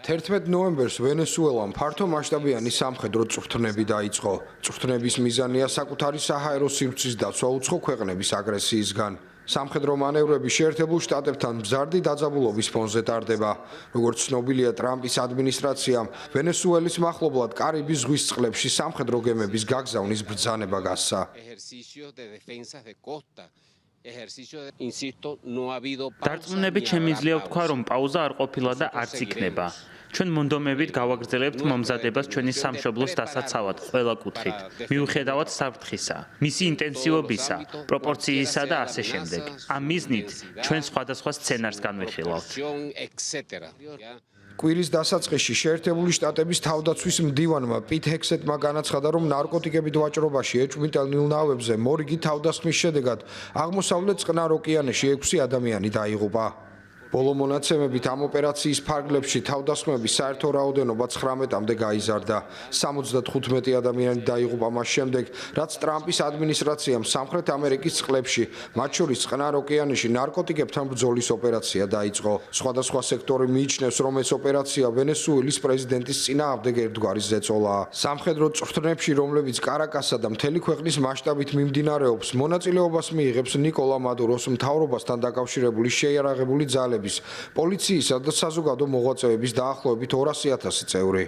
11 ნოემბერს ვენესუელამ ფართო მასშტაბიანი სამხედრო წვრთნები დაიწყო. წვრთნების მიზანია საკუთარი საჰაერო სივრცის დაცვა უცხო ქვეყნების აგრესიისგან. სამხედრო მანევრები შეერთებულ შტატებთან მზარდი დაძაბულობის ფონზე ტარდება. როგორც ცნობილია, ტრამპის ადმინისტრაციამ ვენესუელის მახლობლად კარიბის ზღვის წყლებში სამხედრო გემების გაგზავნის ბრძანება გასცა. დარწმუნებით შემიძლია ვთქვა, რომ პაუზა არ ყოფილა და არც იქნება. ჩვენ მონდომებით გავაგრძელებთ მომზადებას ჩვენი სამშობლოს დასაცავად ყველა კუთხით, მიუხედავად საფრთხისა, მისი ინტენსივობისა, პროპორციისა და ასე შემდეგ. ამ მიზნით ჩვენ სხვადასხვა სცენარს განვიხილავთ. კვირის დასაწყისში შეერთებული შტატების თავდაცვის მდივანმა პიტ ჰექსეტმა განაცხადა, რომ ნარკოტიკებით ვაჭრობაში ეჭვმიტელ ნავებზე მორიგი თავდასხმის შედეგად აღმოსავლეთ წყნარ ოკეანეში 6 ადამიანი დაიღუპა. ბოლო მონაცემებით ამ ოპერაციის ფარგლებში თავდასხმების საერთო რაოდენობა 19-მდე გაიზარდა. 75 ადამიანი დაიღუპა მას შემდეგ, რაც ტრამპის ადმინისტრაციამ სამხრეთ ამერიკის წყლებში, მათ შორის წყნარ ოკეანეში ნარკოტიკებთან ბრძოლის ოპერაცია დაიწყო. სხვადასხვა სექტორი მიიჩნევს, რომ ეს ოპერაცია ვენესუელის პრეზიდენტის წინააღმდეგ ერთგვარი ზეწოლაა. სამხედრო წვრთნებში, რომლებიც კარაკასსა და მთელი ქვეყნის მასშტაბით მიმდინარეობს, მონაწილეობას მიიღებს ნიკოლა მადუროს მთავრობასთან დაკავშირებული შეიარაღებული ძალები. პოლიციისა და საზოგადო მოღვაწეების დაახლოებით 200,000 წევრი.